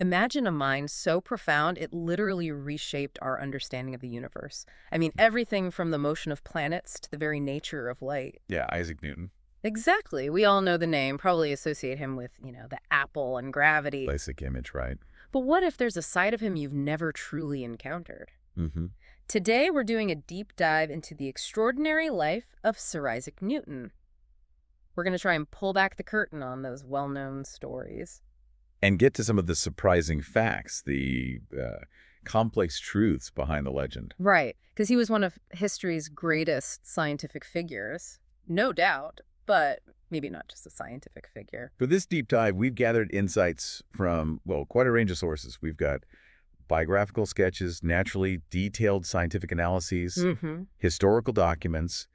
Imagine a mind so profound it literally reshaped our understanding of the universe. I mean, everything from the motion of planets to the very nature of light. Yeah, Isaac Newton. Exactly. We all know the name, probably associate him with, the apple and gravity. Basic image, right? But what if there's a side of him you've never truly encountered? Mm-hmm. Today, we're doing a deep dive into the extraordinary life of Sir Isaac Newton. We're going to try and pull back the curtain on those well-known stories. And get to some of the surprising facts, the complex truths behind the legend. Right, because he was one of history's greatest scientific figures, no doubt, but maybe not just a scientific figure. For this deep dive, we've gathered insights from, well, quite a range of sources. We've got biographical sketches, naturally detailed scientific analyses, Mm-hmm. historical documents,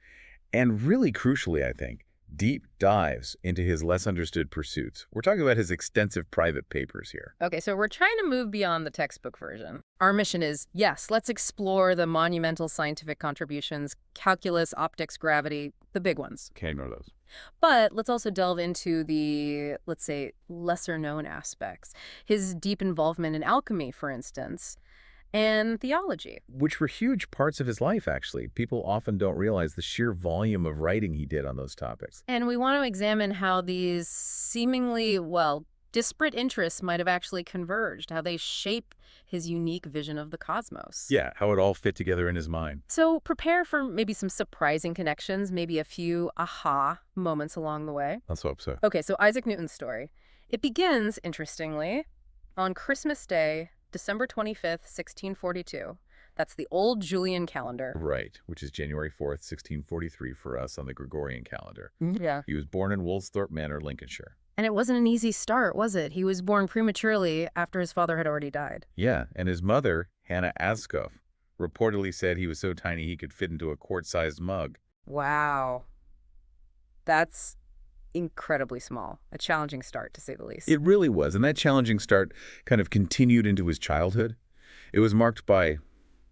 and really crucially, I think, deep dives into his less understood pursuits. We're talking about his extensive private papers here. Okay, so we're trying to move beyond the textbook version. Our mission is, yes, let's explore the monumental scientific contributions, calculus, optics, gravity, the big ones. Can't ignore those. But let's also delve into the, let's say, lesser-known aspects. His deep involvement in alchemy, for instance, and theology. Which were huge parts of his life, actually. People often don't realize the sheer volume of writing he did on those topics. And we want to examine how these seemingly, disparate interests might have actually converged, how they shape his unique vision of the cosmos. Yeah, how it all fit together in his mind. So prepare for maybe some surprising connections, maybe a few aha moments along the way. Let's hope so. Okay, so Isaac Newton's story. It begins, interestingly, on Christmas Day, December 25th, 1642. That's the old Julian calendar. Right, which is January 4th, 1643 for us on the Gregorian calendar. Yeah. He was born in Woolsthorpe Manor, Lincolnshire. And it wasn't an easy start, was it? He was born prematurely after his father had already died. Yeah, and his mother, Hannah Ascough, reportedly said he was so tiny he could fit into a quart-sized mug. Wow. That's incredibly small. A challenging start, to say the least. It really was, and that challenging start kind of continued into his childhood. It was marked by,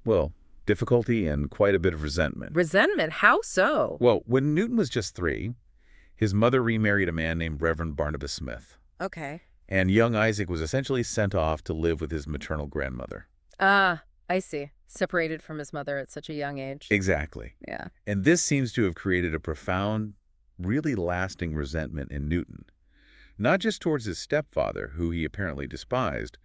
well, difficulty and quite a bit of resentment. Resentment? How so? Well, when Newton was just 3, his mother remarried a man named Reverend Barnabas Smith, Okay. and young Isaac was essentially sent off to live with his maternal grandmother. Ah, I see. Separated from his mother at such a young age. Exactly. Yeah. And this seems to have created a profound, really lasting resentment in Newton, not just towards his stepfather, who he apparently despised,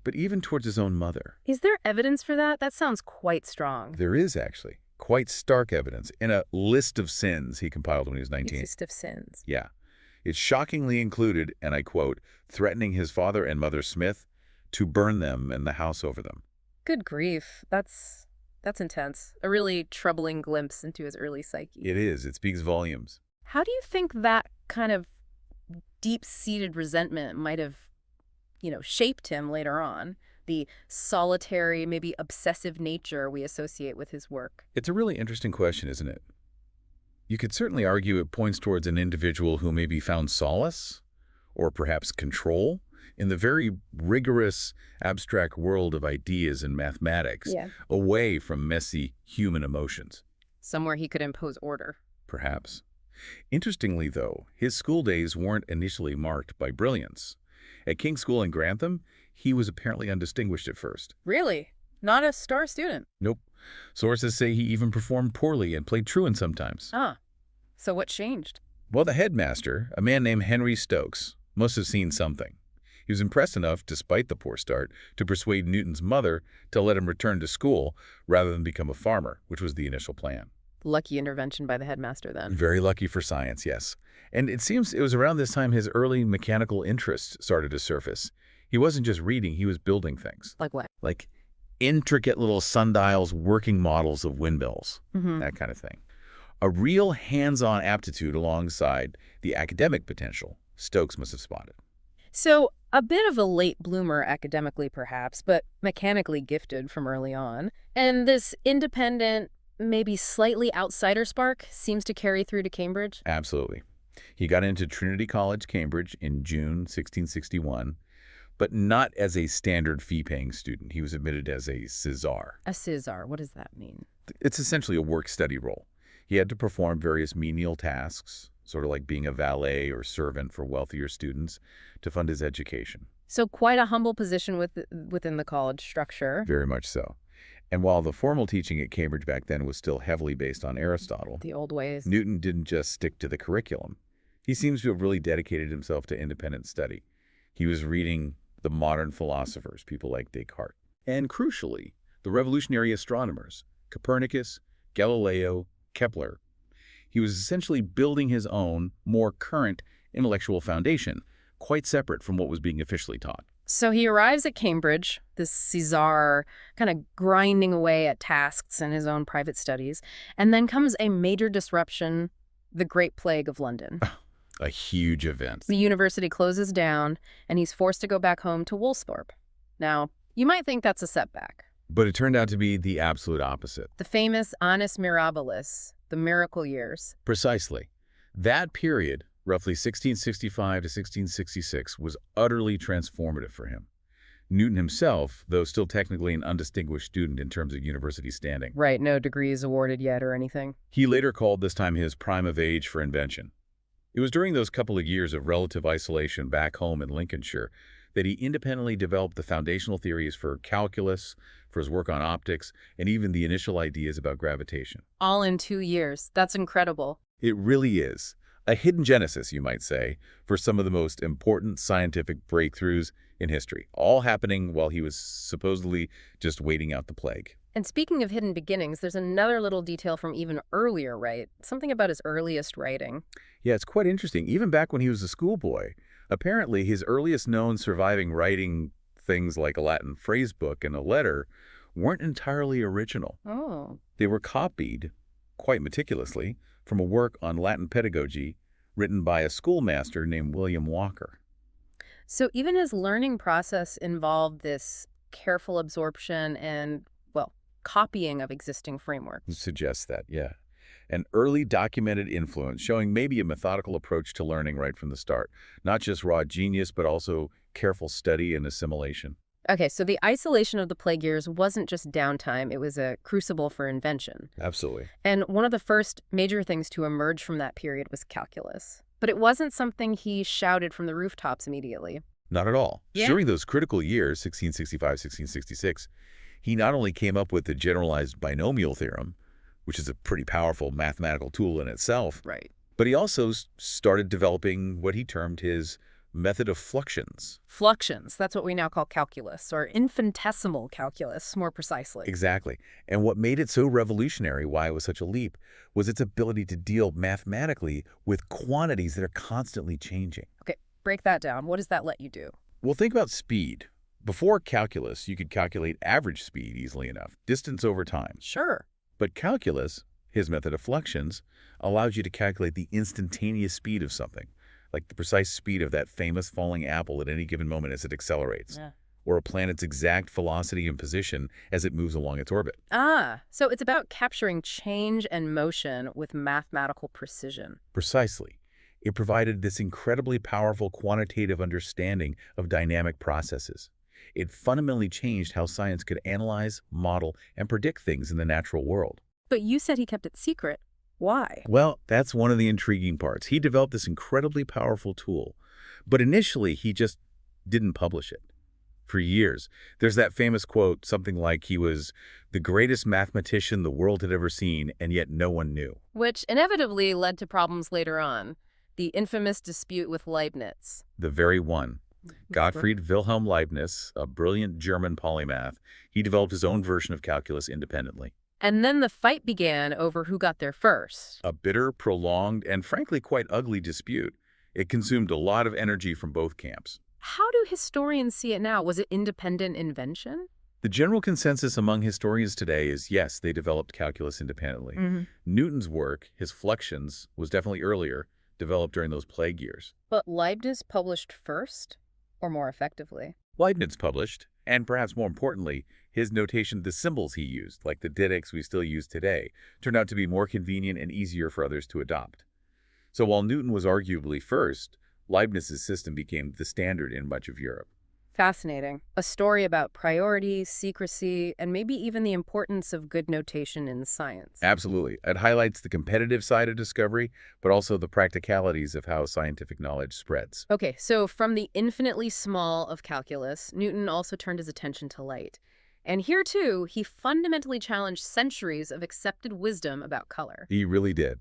but even towards his own mother. Is there evidence for that? That sounds quite strong. There is actually quite stark evidence in a list of sins he compiled when he was 19. List of sins. Yeah. It shockingly included, and I quote, threatening his father and mother Smith to burn them and the house over them. Good grief. That's intense. A really troubling glimpse into his early psyche. It is. It speaks volumes. How do you think that kind of deep-seated resentment might have, shaped him later on? The solitary, maybe obsessive nature we associate with his work. It's a really interesting question, isn't it? You could certainly argue it points towards an individual who maybe found solace, or perhaps control, in the very rigorous, abstract world of ideas and mathematics, away from messy human emotions. Somewhere he could impose order. Perhaps. Interestingly, though, his school days weren't initially marked by brilliance. At King's School in Grantham, he was apparently undistinguished at first. Really? Not a star student? Nope. Sources say he even performed poorly and played truant sometimes. Ah. So what changed? Well, the headmaster, a man named Henry Stokes, must have seen something. He was impressed enough, despite the poor start, to persuade Newton's mother to let him return to school rather than become a farmer, which was the initial plan. Lucky intervention by the headmaster then. Very lucky for science, yes. And it seems it was around this time his early mechanical interests started to surface. He wasn't just reading, he was building things. Like what? Like intricate little sundials, working models of windmills, Mm-hmm. that kind of thing. A real hands-on aptitude alongside the academic potential Stokes must have spotted. So a bit of a late bloomer academically perhaps, but mechanically gifted from early on. And this independent, maybe slightly outsider spark seems to carry through to Cambridge? Absolutely. He got into Trinity College, Cambridge in June 1661, but not as a standard fee-paying student. He was admitted as a Caesar. A Caesar, what does that mean? It's essentially a work-study role. He had to perform various menial tasks, sort of like being a valet or servant for wealthier students, to fund his education. So quite a humble position within the college structure. Very much so. And while the formal teaching at Cambridge back then was still heavily based on Aristotle, The old ways. Newton didn't just stick to the curriculum. He seems to have really dedicated himself to independent study. He was reading the modern philosophers, people like Descartes. And crucially, the revolutionary astronomers, Copernicus, Galileo, Kepler. He was essentially building his own, more current intellectual foundation, quite separate from what was being officially taught. So he arrives at Cambridge, this Caesar kind of grinding away at tasks and his own private studies, and then comes a major disruption, the Great Plague of London. A huge event. The university closes down, and he's forced to go back home to Woolsthorpe. Now, you might think that's a setback. But it turned out to be the absolute opposite. The famous Annus Mirabilis, the miracle years. Precisely. That period, roughly 1665 to 1666, was utterly transformative for him. Newton himself, though still technically an undistinguished student in terms of university standing, Right, no degrees awarded yet or anything. he later called this time his prime of age for invention. It was during those couple of years of relative isolation back home in Lincolnshire that he independently developed the foundational theories for calculus, for his work on optics, and even the initial ideas about gravitation. All in 2 years. That's incredible. It really is. A hidden genesis, you might say, for some of the most important scientific breakthroughs in history, all happening while he was supposedly just waiting out the plague. And speaking of hidden beginnings, there's another little detail from even earlier, right? Something about his earliest writing. Yeah, it's quite interesting. Even back when he was a schoolboy, apparently his earliest known surviving writing, things like a Latin phrase book and a letter, weren't entirely original. Oh. They were copied, quite meticulously, from a work on Latin pedagogy written by a schoolmaster named William Walker. So even his learning process involved this careful absorption and, well, copying of existing frameworks. Suggests that, yeah. An early documented influence showing maybe a methodical approach to learning right from the start. Not just raw genius, but also careful study and assimilation. Okay, so the isolation of the plague years wasn't just downtime, it was a crucible for invention. Absolutely. And one of the first major things to emerge from that period was calculus. But it wasn't something he shouted from the rooftops immediately. Not at all. Yeah. During those critical years, 1665, 1666, he not only came up with the generalized binomial theorem, which is a pretty powerful mathematical tool in itself, Right. but he also started developing what he termed his method of fluxions. Fluxions, that's what we now call calculus, or infinitesimal calculus, more precisely. Exactly. And what made it so revolutionary, why it was such a leap, was its ability to deal mathematically with quantities that are constantly changing. Okay, break that down. What does that let you do? Well, think about speed. Before calculus, you could calculate average speed easily enough, distance over time. Sure. But calculus, his method of fluxions, allows you to calculate the instantaneous speed of something, like the precise speed of that famous falling apple at any given moment as it accelerates, Yeah. or a planet's exact velocity and position as it moves along its orbit. Ah, so it's about capturing change and motion with mathematical precision. Precisely. It provided this incredibly powerful quantitative understanding of dynamic processes. It fundamentally changed how science could analyze, model, and predict things in the natural world. But you said he kept it secret. Why? Well, that's one of the intriguing parts. He developed this incredibly powerful tool, but initially he just didn't publish it. For years, there's that famous quote, something like he was the greatest mathematician the world had ever seen, and yet no one knew. Which inevitably led to problems later on. The infamous dispute with Leibniz. The very one. Gottfried Wilhelm Leibniz, a brilliant German polymath, he developed his own version of calculus independently. And then the fight began over who got there first. A bitter, prolonged, and frankly quite ugly dispute. It consumed a lot of energy from both camps. How do historians see it now? Was it independent invention? The general consensus among historians today is yes, they developed calculus independently. Newton's work, his fluxions, was definitely earlier, developed during those plague years. But Leibniz published first? Or more effectively? Leibniz published, and perhaps more importantly, his notation, the symbols he used, like the didactics we still use today, turned out to be more convenient and easier for others to adopt. So while Newton was arguably first, Leibniz's system became the standard in much of Europe. Fascinating. A story about priority, secrecy, and maybe even the importance of good notation in science. Absolutely. It highlights the competitive side of discovery, but also the practicalities of how scientific knowledge spreads. Okay, so from the infinitely small of calculus, Newton also turned his attention to light. And here, too, he fundamentally challenged centuries of accepted wisdom about color. He really did.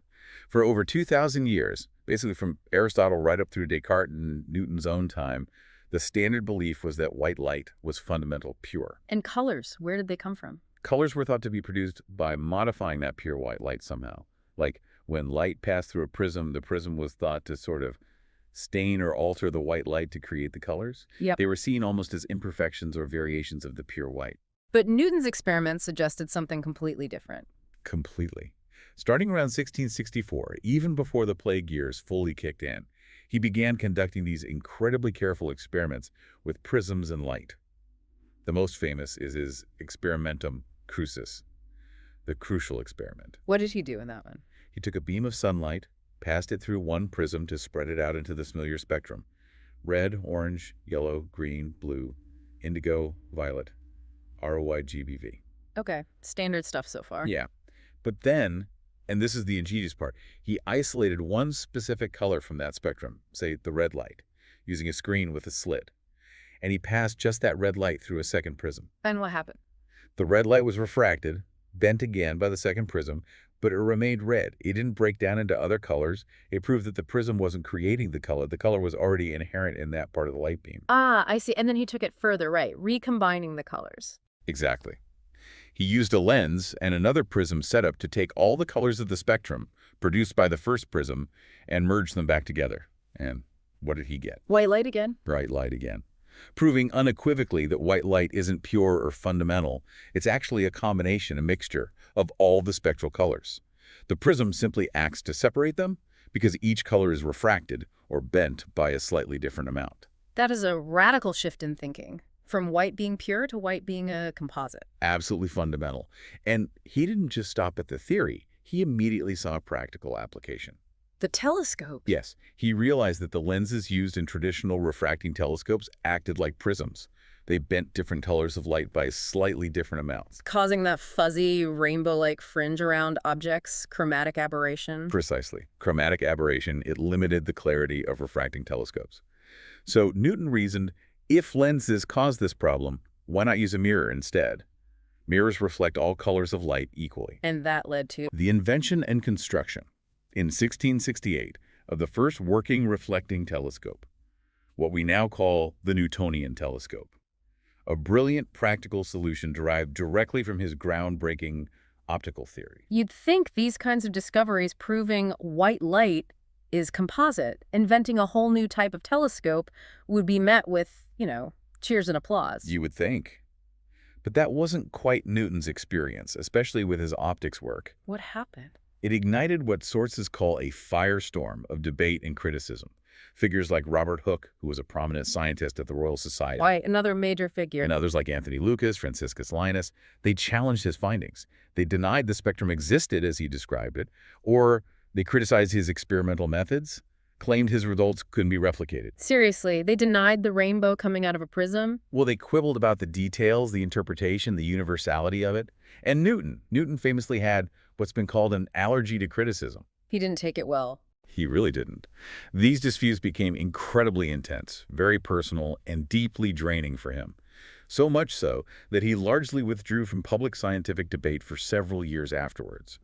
For over 2,000 years, basically from Aristotle right up through Descartes and Newton's own time, the standard belief was that white light was fundamental pure. And colors, where did they come from? Colors were thought to be produced by modifying that pure white light somehow. Like when light passed through a prism, the prism was thought to sort of stain or alter the white light to create the colors. Yep. They were seen almost as imperfections or variations of the pure white. But Newton's experiments suggested something completely different. Completely. Starting around 1664, even before the plague years fully kicked in, he began conducting these incredibly careful experiments with prisms and light. The most famous is his Experimentum Crucis, the crucial experiment. What did he do in that one? He took a beam of sunlight, passed it through one prism to spread it out into the familiar spectrum. Red, orange, yellow, green, blue, indigo, violet, ROYGBV. Okay, standard stuff so far. Yeah. But then, and this is the ingenious part, he isolated one specific color from that spectrum, say the red light, using a screen with a slit. And he passed just that red light through a second prism. And what happened? The red light was refracted, bent again by the second prism, but it remained red. It didn't break down into other colors. It proved that the prism wasn't creating the color. The color was already inherent in that part of the light beam. Ah, I see. And then he took it further, right? Recombining the colors. Exactly. He used a lens and another prism setup to take all the colors of the spectrum produced by the first prism and merge them back together. And what did he get? White light again? Bright light again. Proving unequivocally that white light isn't pure or fundamental. It's actually a combination, a mixture of all the spectral colors. The prism simply acts to separate them because each color is refracted or bent by a slightly different amount. That is a radical shift in thinking. From white being pure to white being a composite. Absolutely fundamental. And he didn't just stop at the theory. He immediately saw a practical application. The telescope. Yes, he realized that the lenses used in traditional refracting telescopes acted like prisms. They bent different colors of light by slightly different amounts. Causing that fuzzy, rainbow-like fringe around objects, chromatic aberration. Precisely. Chromatic aberration, it limited the clarity of refracting telescopes. So Newton reasoned, if lenses cause this problem, why not use a mirror instead? Mirrors reflect all colors of light equally. And that led to The invention and construction, in 1668, of the first working reflecting telescope, what we now call the Newtonian telescope. A brilliant practical solution derived directly from his groundbreaking optical theory. You'd think these kinds of discoveries proving white light is composite, inventing a whole new type of telescope, would be met with, cheers and applause. You would think. But that wasn't quite Newton's experience, especially with his optics work. What happened? It ignited what sources call a firestorm of debate and criticism. Figures like Robert Hooke, who was a prominent scientist at the Royal Society, Why, another major figure. and others like Anthony Lucas, Franciscus Linus, they challenged his findings. They denied the spectrum existed as he described it, or they criticized his experimental methods, claimed his results couldn't be replicated. Seriously, they denied the rainbow coming out of a prism? Well, they quibbled about the details, the interpretation, the universality of it. And Newton famously had what's been called an allergy to criticism. He didn't take it well. He really didn't. These disputes became incredibly intense, very personal, and deeply draining for him. So much so that he largely withdrew from public scientific debate for several years afterwards.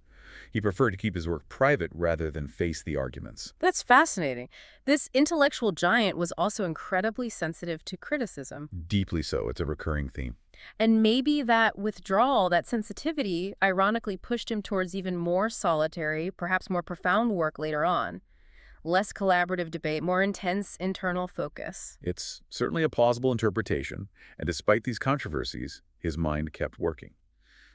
He preferred to keep his work private rather than face the arguments. That's fascinating. This intellectual giant was also incredibly sensitive to criticism. Deeply so. It's a recurring theme. And maybe that withdrawal, that sensitivity, ironically pushed him towards even more solitary, perhaps more profound work later on. Less collaborative debate, more intense internal focus. It's certainly a plausible interpretation, and despite these controversies, his mind kept working.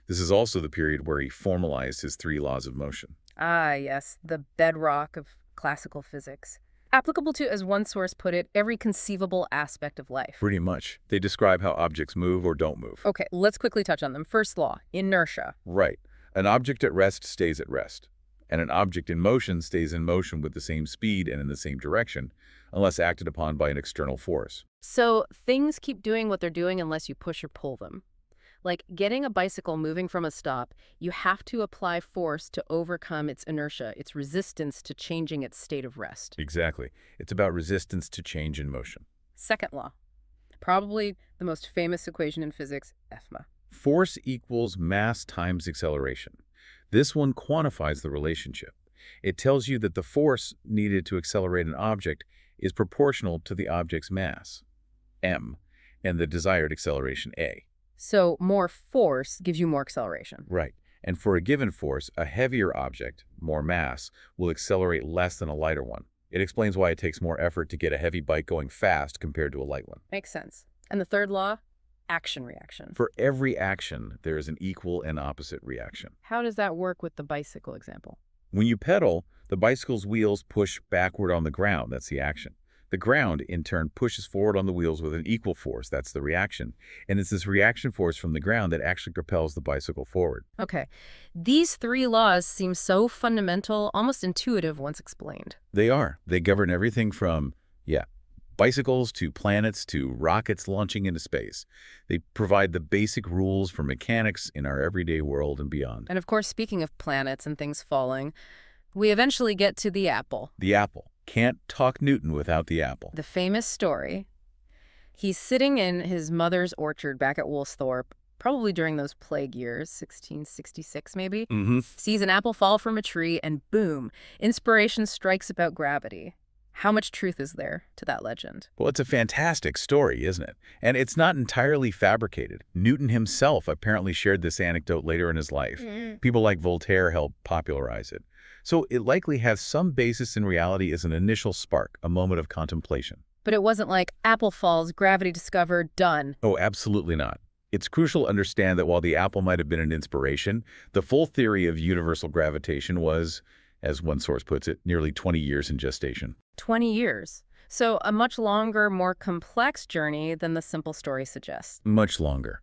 This is also the period where he formalized his 3 laws of motion. Ah, yes, the bedrock of classical physics. Applicable to, as one source put it, every conceivable aspect of life. Pretty much. They describe how objects move or don't move. Okay, let's quickly touch on them. First law, inertia. Right. An object at rest stays at rest. and an object in motion stays in motion with the same speed and in the same direction, unless acted upon by an external force. So things keep doing what they're doing unless you push or pull them. Like getting a bicycle moving from a stop, you have to apply force to overcome its inertia, its resistance to changing its state of rest. Exactly. It's about resistance to change in motion. Second law, probably the most famous equation in physics, EFMA. Force equals mass times acceleration. This one quantifies the relationship. It tells you that the force needed to accelerate an object is proportional to the object's mass, m, and the desired acceleration, a. So more force gives you more acceleration. Right. And for a given force, a heavier object, more mass, will accelerate less than a lighter one. It explains why it takes more effort to get a heavy bike going fast compared to a light one. Makes sense. And the third law, action-reaction. For every action, there is an equal and opposite reaction. How does that work with the bicycle example? When you pedal, the bicycle's wheels push backward on the ground. That's the action. The ground, in turn, pushes forward on the wheels with an equal force. That's the reaction. And it's this reaction force from the ground that actually propels the bicycle forward. Okay. These three laws seem so fundamental, almost intuitive once explained. They are. They govern everything from, bicycles to planets to rockets launching into space. They provide the basic rules for mechanics in our everyday world and beyond. And of course, speaking of planets and things falling, we eventually get to the apple. The apple. Can't talk Newton without the apple. The famous story. He's sitting in his mother's orchard back at Woolsthorpe, probably during those plague years, 1666 maybe. Sees an apple fall from a tree and boom, inspiration strikes about gravity. How much truth is there to that legend? Well, it's a fantastic story, isn't it? And it's not entirely fabricated. Newton himself apparently shared this anecdote later in his life. People like Voltaire helped popularize it. So it likely has some basis in reality as an initial spark, a moment of contemplation. But it wasn't like apple falls, gravity discovered, done. Oh, absolutely not. It's crucial to understand that while the apple might have been an inspiration, the full theory of universal gravitation was, as one source puts it, nearly 20 years in gestation. 20 years. So a much longer, more complex journey than the simple story suggests. Much longer.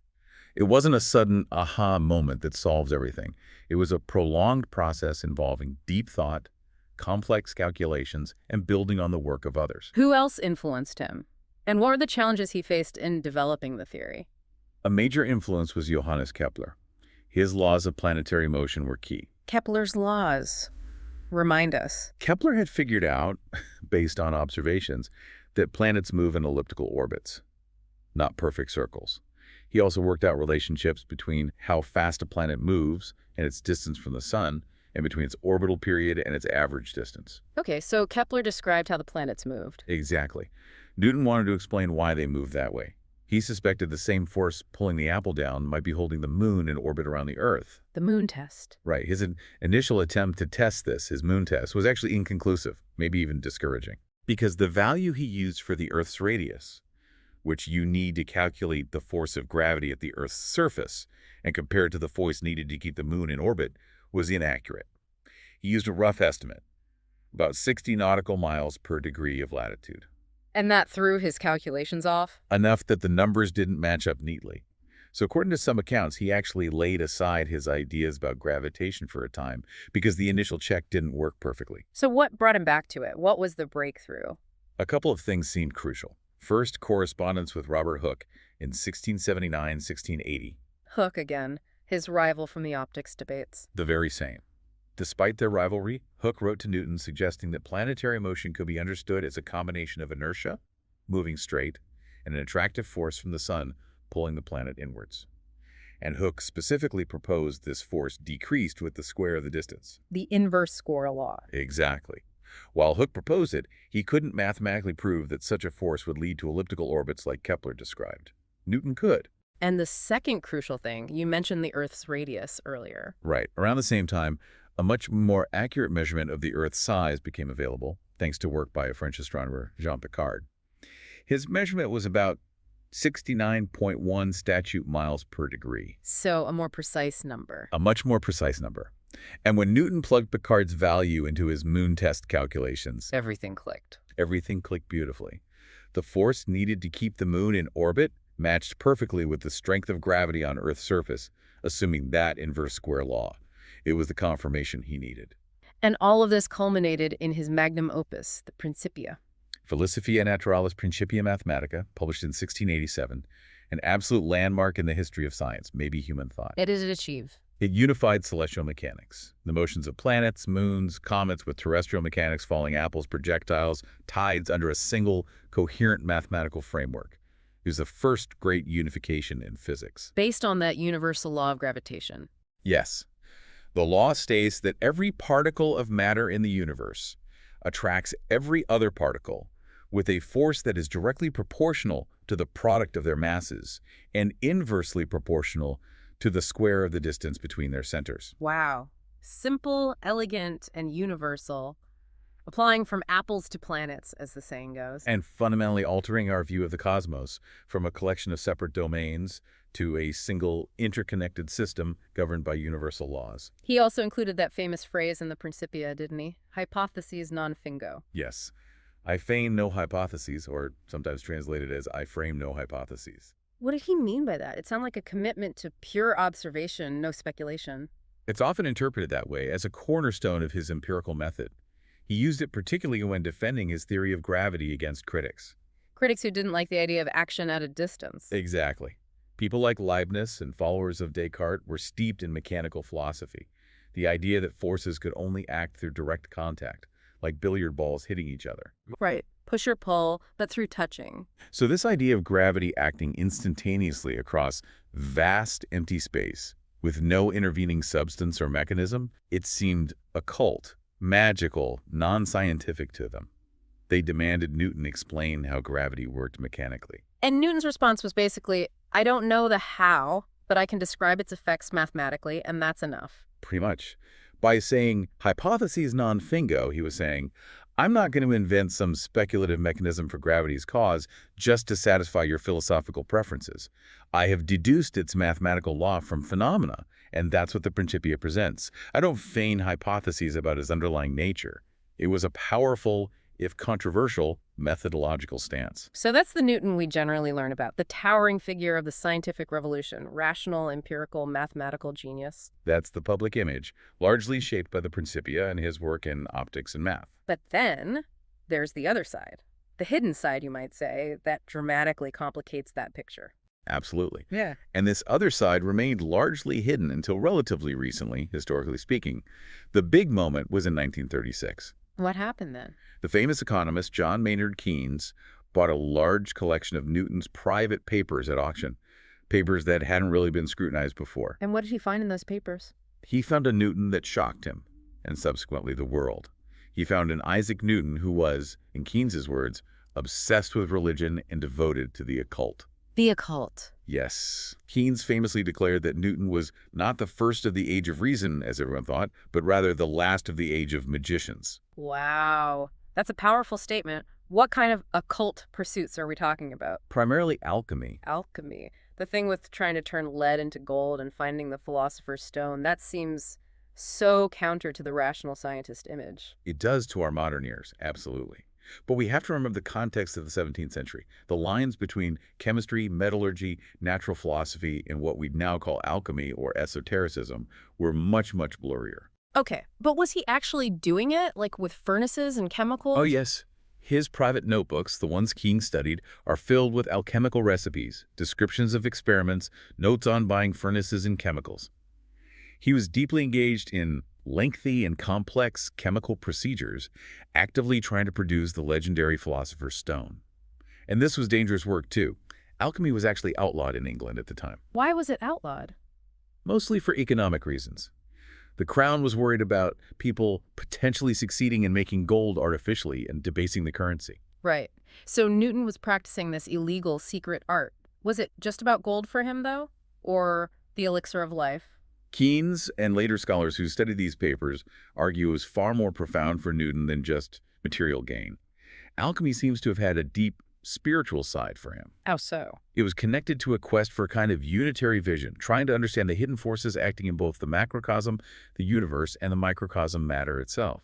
It wasn't a sudden aha moment that solves everything. It was a prolonged process involving deep thought, complex calculations, and building on the work of others. Who else influenced him? And what were the challenges he faced in developing the theory? A major influence was Johannes Kepler. His laws of planetary motion were key. Kepler's laws. Remind us. Kepler had figured out, based on observations, that planets move in elliptical orbits, not perfect circles. He also worked out relationships between how fast a planet moves and its distance from the sun, and between its orbital period and its average distance. Okay, so Kepler described how the planets moved. Exactly. Newton wanted to explain why they moved that way. He suspected the same force pulling the apple down might be holding the moon in orbit around the Earth. The moon test. Right. His initial attempt to test this, his moon test, was actually inconclusive, maybe even discouraging. Because the value he used for the Earth's radius, which you need to calculate the force of gravity at the Earth's surface and compare it to the force needed to keep the moon in orbit, was inaccurate. He used a rough estimate, about 60 nautical miles per degree of latitude. And that threw his calculations off? Enough that the numbers didn't match up neatly. So according to some accounts, he actually laid aside his ideas about gravitation for a time because the initial check didn't work perfectly. So what brought him back to it? What was the breakthrough? A couple of things seemed crucial. First, correspondence with Robert Hooke in 1679-1680. Hooke again, his rival from the optics debates. The very same. Despite their rivalry, Hooke wrote to Newton suggesting that planetary motion could be understood as a combination of inertia, moving straight, and an attractive force from the sun pulling the planet inwards. And Hooke specifically proposed this force decreased with the square of the distance. The inverse square law. Exactly. While Hooke proposed it, he couldn't mathematically prove that such a force would lead to elliptical orbits like Kepler described. Newton could. And the second crucial thing, you mentioned the Earth's radius earlier. Right. Around the same time, a much more accurate measurement of the Earth's size became available, thanks to work by a French astronomer, Jean Picard. His measurement was about 69.1 statute miles per degree. So a more precise number. A much more precise number. And when Newton plugged Picard's value into his moon test calculations, Everything clicked. everything clicked beautifully. The force needed to keep the moon in orbit matched perfectly with the strength of gravity on Earth's surface, assuming that inverse square law. It was the confirmation he needed. And all of this culminated in his magnum opus, the Principia. Philosophia Naturalis Principia Mathematica, published in 1687, an absolute landmark in the history of science, maybe human thought. What did it achieve? It unified celestial mechanics, the motions of planets, moons, comets with terrestrial mechanics, falling apples, projectiles, tides under a single, coherent mathematical framework. It was the first great unification in physics. Based on that universal law of gravitation. Yes. The law states that every particle of matter in the universe attracts every other particle with a force that is directly proportional to the product of their masses and inversely proportional to the square of the distance between their centers. Wow. Simple, elegant, and universal. Applying from apples to planets, as the saying goes. And fundamentally altering our view of the cosmos from a collection of separate domains to a single interconnected system governed by universal laws. He also included that famous phrase in the Principia, didn't he? Hypotheses non fingo. Yes. I feign no hypotheses, or sometimes translated as I frame no hypotheses. What did he mean by that? It sounded like a commitment to pure observation, no speculation. It's often interpreted that way as a cornerstone of his empirical method. He used it particularly when defending his theory of gravity against critics. Critics who didn't like the idea of action at a distance. Exactly. People like Leibniz and followers of Descartes were steeped in mechanical philosophy, the idea that forces could only act through direct contact, like billiard balls hitting each other. Right. Push or pull, but through touching. So this idea of gravity acting instantaneously across vast empty space with no intervening substance or mechanism, it seemed occult, magical, non-scientific to them. They demanded Newton explain how gravity worked mechanically. And Newton's response was basically, I don't know the how, but I can describe its effects mathematically, and that's enough. Pretty much. By saying hypotheses non fingo, he was saying, I'm not going to invent some speculative mechanism for gravity's cause just to satisfy your philosophical preferences. I have deduced its mathematical law from phenomena, and that's what the Principia presents. I don't feign hypotheses about its underlying nature. It was a powerful, if controversial, methodological stance. So that's the Newton we generally learn about, the towering figure of the scientific revolution, rational, empirical, mathematical genius. That's the public image, largely shaped by the Principia and his work in optics and math. But then there's the other side, the hidden side, you might say, that dramatically complicates that picture. Absolutely. Yeah. And this other side remained largely hidden until relatively recently, historically speaking. The big moment was in 1936. What happened then? The famous economist John Maynard Keynes bought a large collection of Newton's private papers at auction, papers that hadn't really been scrutinized before. And what did he find in those papers? He found a Newton that shocked him, and subsequently the world. He found an Isaac Newton who was, in Keynes's words, obsessed with religion and devoted to the occult. The occult. Yes. Keynes famously declared that Newton was not the first of the age of reason, as everyone thought, but rather the last of the age of magicians. Wow. That's a powerful statement. What kind of occult pursuits are we talking about? Primarily alchemy. Alchemy. The thing with trying to turn lead into gold and finding the philosopher's stone, that seems so counter to the rational scientist image. It does to our modern ears, absolutely. But we have to remember the context of the 17th century. The lines between chemistry, metallurgy, natural philosophy, and what we now call alchemy or esotericism were much, much blurrier. Okay, but was he actually doing it, like with furnaces and chemicals? Oh, yes. His private notebooks, the ones Keynes studied, are filled with alchemical recipes, descriptions of experiments, notes on buying furnaces and chemicals. He was deeply engaged in lengthy and complex chemical procedures, actively trying to produce the legendary philosopher's stone. And this was dangerous work, too. Alchemy was actually outlawed in England at the time. Why was it outlawed? Mostly for economic reasons. The crown was worried about people potentially succeeding in making gold artificially and debasing the currency. Right. So Newton was practicing this illegal secret art. Was it just about gold for him, though? Or the elixir of life? Keynes and later scholars who studied these papers argue it was far more profound for Newton than just material gain. Alchemy seems to have had a deep spiritual side for him. How so? It was connected to a quest for a kind of unitary vision, trying to understand the hidden forces acting in both the macrocosm, the universe, and the microcosm matter itself.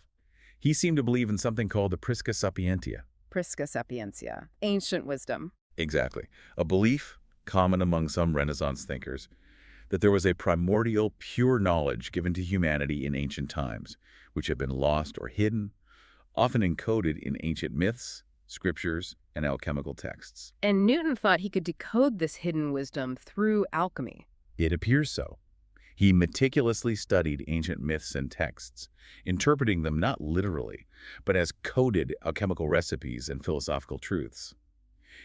He seemed to believe in something called the Prisca Sapientia. Prisca Sapientia. Ancient wisdom. Exactly. A belief, common among some Renaissance thinkers, that there was a primordial, pure knowledge given to humanity in ancient times, which had been lost or hidden, often encoded in ancient myths, scriptures, and alchemical texts. And Newton thought he could decode this hidden wisdom through alchemy. It appears so. He meticulously studied ancient myths and texts, interpreting them not literally, but as coded alchemical recipes and philosophical truths.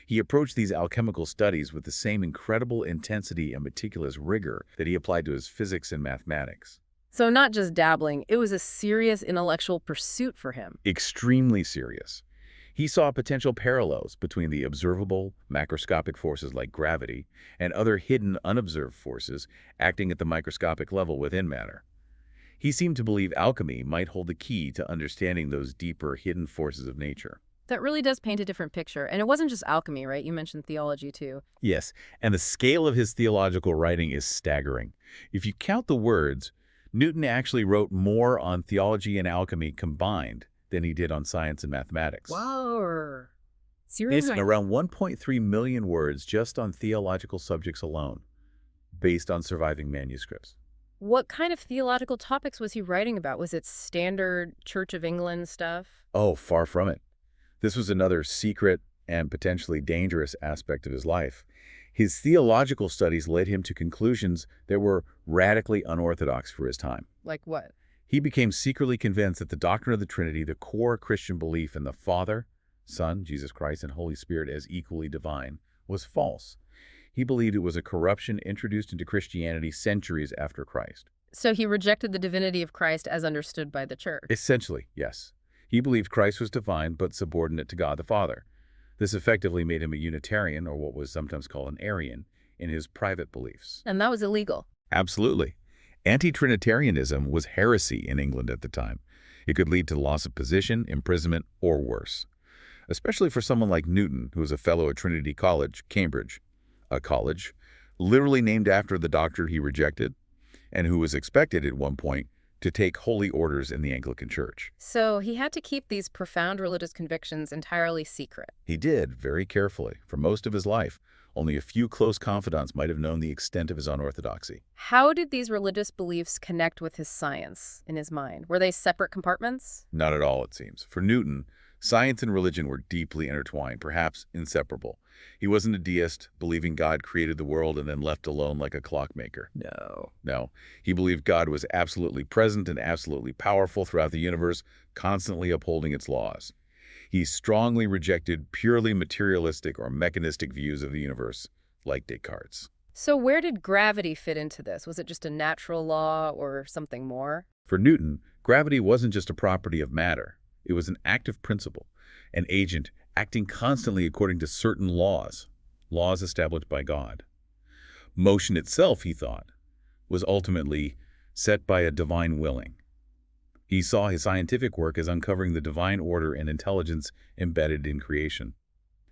He approached these alchemical studies with the same incredible intensity and meticulous rigor that he applied to his physics and mathematics. So not just dabbling, it was a serious intellectual pursuit for him. Extremely serious. He saw potential parallels between the observable, macroscopic forces like gravity and other hidden, unobserved forces acting at the microscopic level within matter. He seemed to believe alchemy might hold the key to understanding those deeper, hidden forces of nature. That really does paint a different picture. And it wasn't just alchemy, right? You mentioned theology, too. Yes, and the scale of his theological writing is staggering. If you count the words, Newton actually wrote more on theology and alchemy combined than he did on science and mathematics. Wow. It's Seriously? around 1.3 million words just on theological subjects alone, based on surviving manuscripts. What kind of theological topics was he writing about? Was it standard Church of England stuff? Oh, far from it. This was another secret and potentially dangerous aspect of his life. His theological studies led him to conclusions that were radically unorthodox for his time. Like what? He became secretly convinced that the doctrine of the Trinity, the core Christian belief in the Father, Son, Jesus Christ, and Holy Spirit as equally divine, was false. He believed it was a corruption introduced into Christianity centuries after Christ. So he rejected the divinity of Christ as understood by the church. Essentially, yes. He believed Christ was divine but subordinate to God the Father. This effectively made him a Unitarian, or what was sometimes called an Arian, in his private beliefs. And that was illegal. Absolutely. Anti-Trinitarianism was heresy in England at the time. It could lead to loss of position, imprisonment, or worse. Especially for someone like Newton, who was a fellow at Trinity College, Cambridge, a college literally named after the doctor he rejected, and who was expected at one point to take holy orders in the Anglican Church. So he had to keep these profound religious convictions entirely secret. He did, very carefully, for most of his life. Only a few close confidants might have known the extent of his unorthodoxy. How did these religious beliefs connect with his science in his mind? Were they separate compartments? Not at all, it seems. For Newton, science and religion were deeply intertwined, perhaps inseparable. He wasn't a deist, believing God created the world and then left alone like a clockmaker. No. He believed God was absolutely present and absolutely powerful throughout the universe, constantly upholding its laws. He strongly rejected purely materialistic or mechanistic views of the universe, like Descartes. So where did gravity fit into this? Was it just a natural law or something more? For Newton, gravity wasn't just a property of matter. It was an active principle, an agent acting constantly according to certain laws established by God. Motion itself, he thought, was ultimately set by a divine willing. He saw his scientific work as uncovering the divine order and intelligence embedded in creation.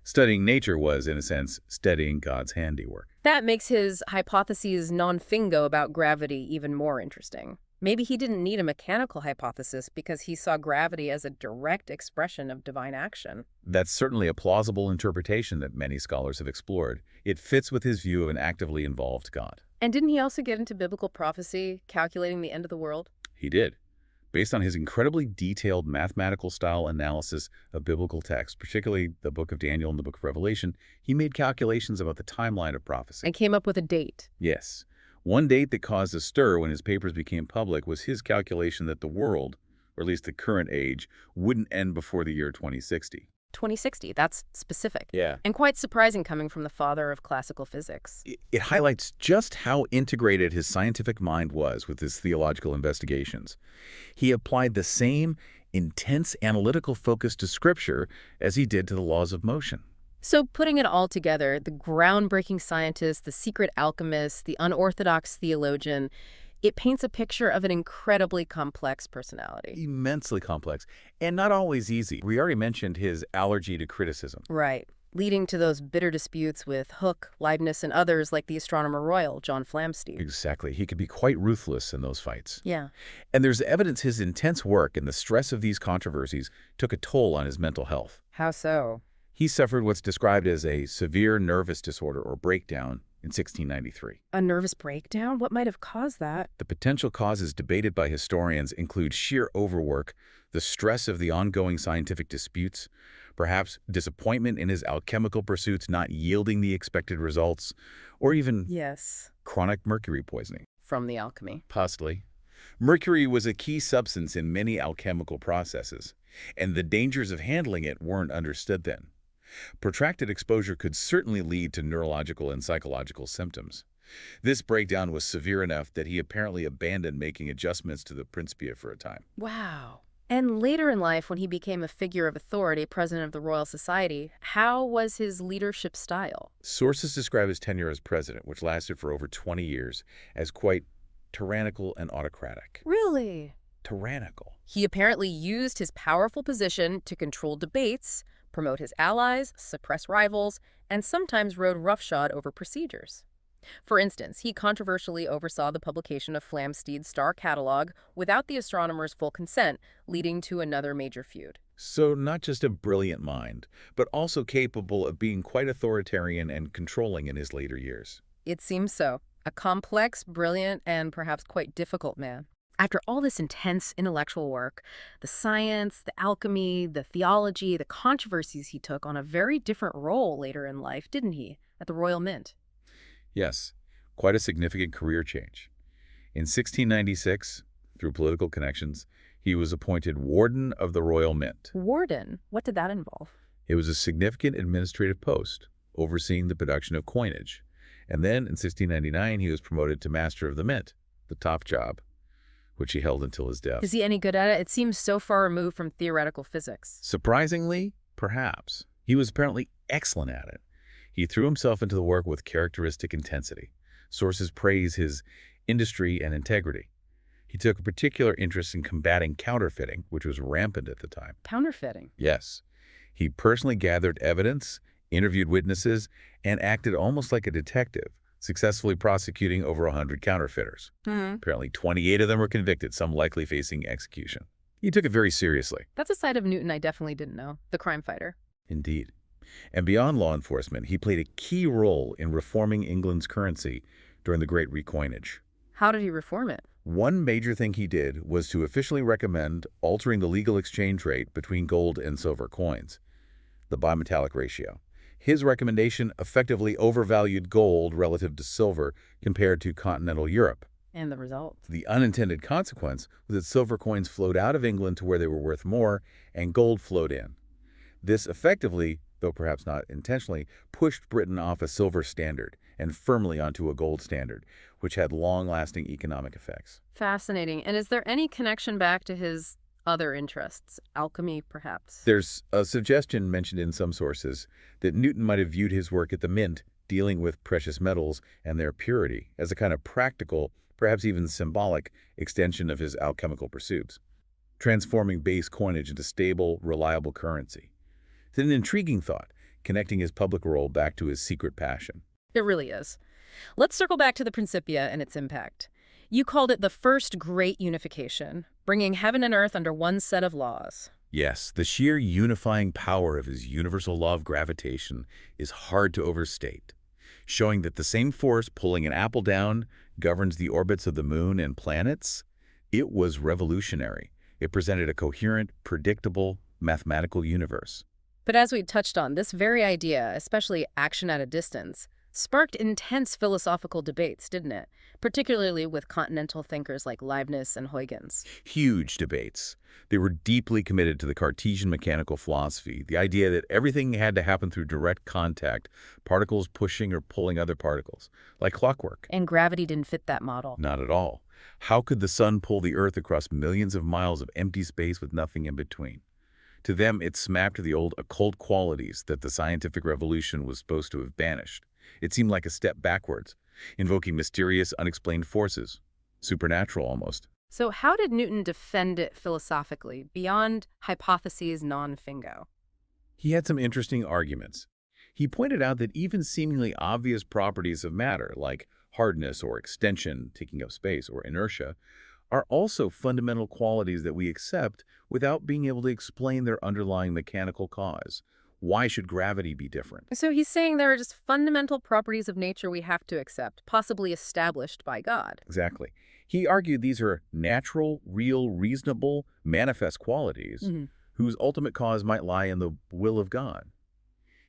Studying nature was, in a sense, studying God's handiwork. That makes his hypotheses non fingo about gravity even more interesting. Maybe he didn't need a mechanical hypothesis because he saw gravity as a direct expression of divine action. That's certainly a plausible interpretation that many scholars have explored. It fits with his view of an actively involved God. And didn't he also get into biblical prophecy, calculating the end of the world? He did. Based on his incredibly detailed mathematical style analysis of biblical texts, particularly the book of Daniel and the book of Revelation, he made calculations about the timeline of prophecy. And came up with a date. Yes. One date that caused a stir when his papers became public was his calculation that the world, or at least the current age, wouldn't end before the year 2060. 2060, that's specific. Yeah. And quite surprising coming from the father of classical physics. It highlights just how integrated his scientific mind was with his theological investigations. He applied the same intense analytical focus to Scripture as he did to the laws of motion. So putting it all together, the groundbreaking scientist, the secret alchemist, the unorthodox theologian, it paints a picture of an incredibly complex personality. Immensely complex, and not always easy. We already mentioned his allergy to criticism. Right, leading to those bitter disputes with Hooke, Leibniz, and others like the Astronomer Royal, John Flamsteed. Exactly. He could be quite ruthless in those fights. Yeah. And there's evidence his intense work and the stress of these controversies took a toll on his mental health. How so? He suffered what's described as a severe nervous disorder or breakdown in 1693. A nervous breakdown? What might have caused that? The potential causes debated by historians include sheer overwork, the stress of the ongoing scientific disputes, perhaps disappointment in his alchemical pursuits not yielding the expected results, or even Yes, chronic mercury poisoning. from the alchemy. Possibly. Mercury was a key substance in many alchemical processes, and the dangers of handling it weren't understood then. Protracted exposure could certainly lead to neurological and psychological symptoms. This breakdown was severe enough that he apparently abandoned making adjustments to the Principia for a time. Wow. And later in life, when he became a figure of authority, president of the Royal Society, how was his leadership style? Sources describe his tenure as president, which lasted for over 20 years, as quite tyrannical and autocratic. Really? Tyrannical. He apparently used his powerful position to control debates, promote his allies, suppress rivals, and sometimes rode roughshod over procedures. For instance, he controversially oversaw the publication of Flamsteed's star catalog without the astronomer's full consent, leading to another major feud. So not just a brilliant mind, but also capable of being quite authoritarian and controlling in his later years. It seems so. A complex, brilliant, and perhaps quite difficult man. After all this intense intellectual work, the science, the alchemy, the theology, the controversies, he took on a very different role later in life, didn't he, at the Royal Mint? Yes, quite a significant career change. In 1696, through political connections, he was appointed Warden of the Royal Mint. Warden? What did that involve? It was a significant administrative post, overseeing the production of coinage. And then, in 1699, he was promoted to Master of the Mint, the top job, which he held until his death. Is he any good at it? It seems so far removed from theoretical physics. Surprisingly, perhaps, he was apparently excellent at it. He threw himself into the work with characteristic intensity. Sources praise his industry and integrity. He took a particular interest in combating counterfeiting, which was rampant at the time. Counterfeiting. Yes, he personally gathered evidence, interviewed witnesses, and acted almost like a detective, successfully prosecuting over 100 counterfeiters. Apparently 28 of them were convicted, some likely facing execution. He took it very seriously. That's a side of Newton I definitely didn't know. The crime fighter. Indeed. And beyond law enforcement, he played a key role in reforming England's currency during the Great Recoinage. How did he reform it? One major thing he did was to officially recommend altering the legal exchange rate between gold and silver coins, the bimetallic ratio. His recommendation effectively overvalued gold relative to silver compared to continental Europe. And the result? The unintended consequence was that silver coins flowed out of England to where they were worth more, and gold flowed in. This effectively, though perhaps not intentionally, pushed Britain off a silver standard and firmly onto a gold standard, which had long-lasting economic effects. Fascinating. And is there any connection back to his other interests? Alchemy, perhaps? There's a suggestion mentioned in some sources that Newton might have viewed his work at the Mint, dealing with precious metals and their purity, as a kind of practical, perhaps even symbolic, extension of his alchemical pursuits, transforming base coinage into stable, reliable currency. It's an intriguing thought, connecting his public role back to his secret passion. It really is. Let's circle back to the Principia and its impact. You called it the first great unification, bringing heaven and earth under one set of laws. Yes, the sheer unifying power of his universal law of gravitation is hard to overstate, showing that the same force pulling an apple down governs the orbits of the moon and planets. It was revolutionary. It presented a coherent, predictable, mathematical universe. But as we touched on, this very idea, especially action at a distance, sparked intense philosophical debates, didn't it? Particularly with continental thinkers like Leibniz and Huygens. Huge debates. They were deeply committed to the Cartesian mechanical philosophy, the idea that everything had to happen through direct contact, particles pushing or pulling other particles, like clockwork. And gravity didn't fit that model. Not at all. How could the sun pull the Earth across millions of miles of empty space with nothing in between? To them, it smacked of the old occult qualities that the scientific revolution was supposed to have banished. It seemed like a step backwards, invoking mysterious, unexplained forces, supernatural almost. So how did Newton defend it philosophically, beyond hypotheses non fingo? He had some interesting arguments. He pointed out that even seemingly obvious properties of matter, like hardness or extension, taking up space, or inertia, are also fundamental qualities that we accept without being able to explain their underlying mechanical cause. Why should gravity be different? So he's saying there are just fundamental properties of nature we have to accept, possibly established by God. Exactly. He argued these are natural, real, reasonable, manifest qualities whose ultimate cause might lie in the will of God.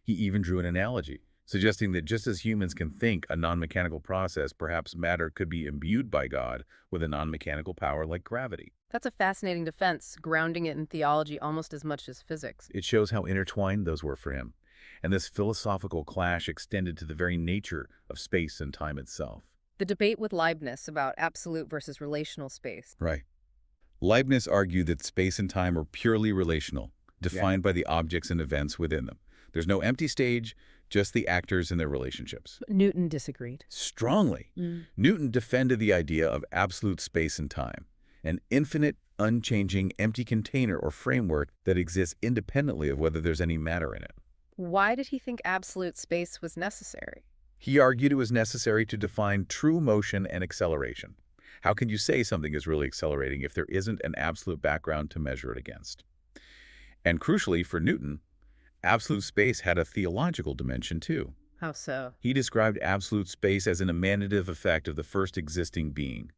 He even drew an analogy, suggesting that just as humans can think a non-mechanical process, perhaps matter could be imbued by God with a non-mechanical power like gravity. That's a fascinating defense, grounding it in theology almost as much as physics. It shows how intertwined those were for him, and this philosophical clash extended to the very nature of space and time itself. The debate with Leibniz about absolute versus relational space. Right. Leibniz argued that space and time are purely relational, defined by the objects and events within them. There's no empty stage, just the actors and their relationships. Newton disagreed. Strongly. Newton defended the idea of absolute space and time, an infinite, unchanging, empty container or framework that exists independently of whether there's any matter in it. Why did he think absolute space was necessary? He argued it was necessary to define true motion and acceleration. How can you say something is really accelerating if there isn't an absolute background to measure it against? And crucially for Newton, absolute space had a theological dimension too. How so? He described absolute space as an emanative effect of the first existing being,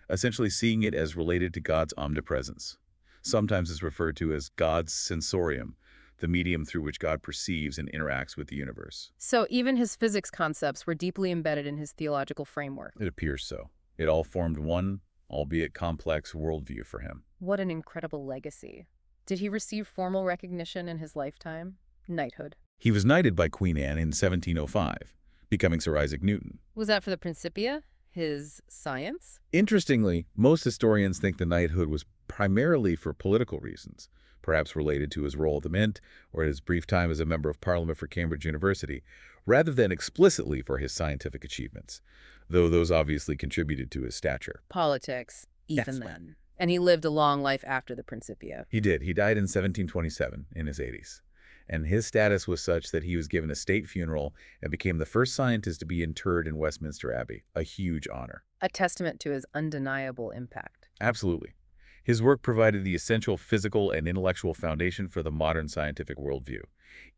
essentially seeing it as related to God's omnipresence. Sometimes it's referred to as God's sensorium, the medium through which God perceives and interacts with the universe. So even his physics concepts were deeply embedded in his theological framework. It appears so. It all formed one, albeit complex, worldview for him. What an incredible legacy. Did he receive formal recognition in his lifetime? Knighthood. He was knighted by Queen Anne in 1705, becoming Sir Isaac Newton. Was that for the Principia? His science? Interestingly, most historians think the knighthood was primarily for political reasons, perhaps related to his role at the Mint or his brief time as a member of Parliament for Cambridge University, rather than explicitly for his scientific achievements, though those obviously contributed to his stature. Politics, even That's then. And he lived a long life after the Principia. He did. He died in 1727, in his 80s. And his status was such that he was given a state funeral and became the first scientist to be interred in Westminster Abbey, a huge honor. A testament to his undeniable impact. Absolutely. His work provided the essential physical and intellectual foundation for the modern scientific worldview.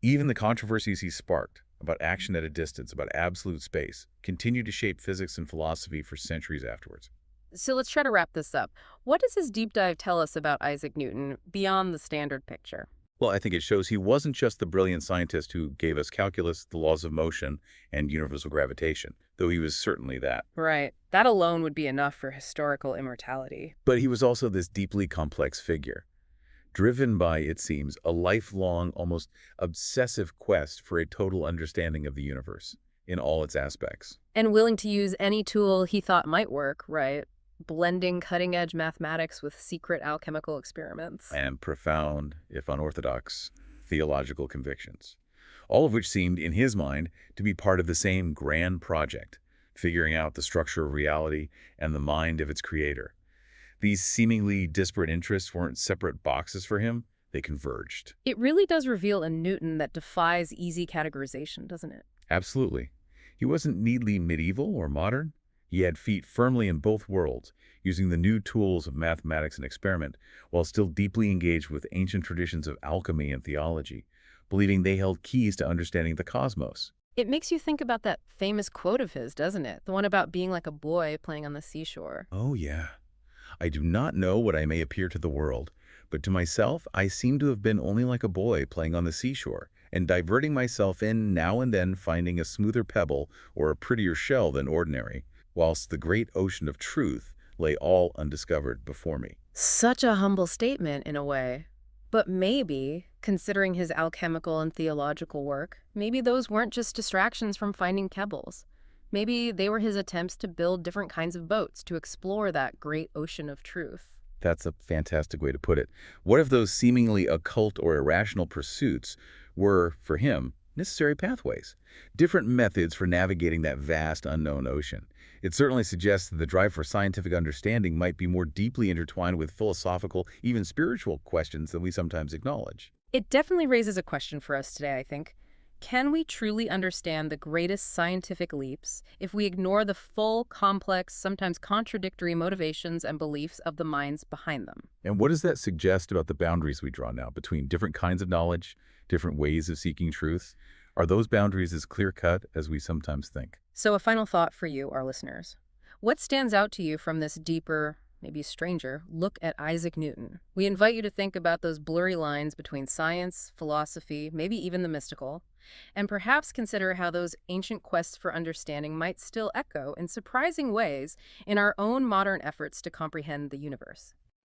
Even the controversies he sparked about action at a distance, about absolute space, continued to shape physics and philosophy for centuries afterwards. So let's try to wrap this up. What does his deep dive tell us about Isaac Newton beyond the standard picture? Well, I think it shows he wasn't just the brilliant scientist who gave us calculus, the laws of motion, and universal gravitation, though he was certainly that. Right. That alone would be enough for historical immortality. But he was also this deeply complex figure, driven by, it seems, a lifelong, almost obsessive quest for a total understanding of the universe in all its aspects. And willing to use any tool he thought might work, right? Blending cutting-edge mathematics with secret alchemical experiments. And profound, if unorthodox, theological convictions, all of which seemed, in his mind, to be part of the same grand project, figuring out the structure of reality and the mind of its creator. These seemingly disparate interests weren't separate boxes for him, they converged. It really does reveal a Newton that defies easy categorization, doesn't it? Absolutely. He wasn't neatly medieval or modern. He had feet firmly in both worlds, using the new tools of mathematics and experiment, while still deeply engaged with ancient traditions of alchemy and theology, believing they held keys to understanding the cosmos. It makes you think about that famous quote of his, doesn't it? The one about being like a boy playing on the seashore. Oh, yeah. I do not know what I may appear to the world, but to myself I seem to have been only like a boy playing on the seashore, and diverting myself in now and then finding a smoother pebble or a prettier shell than ordinary, whilst the great ocean of truth lay all undiscovered before me. Such a humble statement, in a way. But maybe, considering his alchemical and theological work, maybe those weren't just distractions from finding pebbles. Maybe they were his attempts to build different kinds of boats to explore that great ocean of truth. That's a fantastic way to put it. What if those seemingly occult or irrational pursuits were, for him, necessary pathways, different methods for navigating that vast unknown ocean? It certainly suggests that the drive for scientific understanding might be more deeply intertwined with philosophical, even spiritual questions than we sometimes acknowledge. It definitely raises a question for us today, I think. Can we truly understand the greatest scientific leaps if we ignore the full, complex, sometimes contradictory motivations and beliefs of the minds behind them? And what does that suggest about the boundaries we draw now between different kinds of knowledge, different ways of seeking truth? Are those boundaries as clear-cut as we sometimes think? So, a final thought for you, our listeners. What stands out to you from this deeper, maybe stranger, look at Isaac Newton? We invite you to think about those blurry lines between science, philosophy, maybe even the mystical, and perhaps consider how those ancient quests for understanding might still echo in surprising ways in our own modern efforts to comprehend the universe.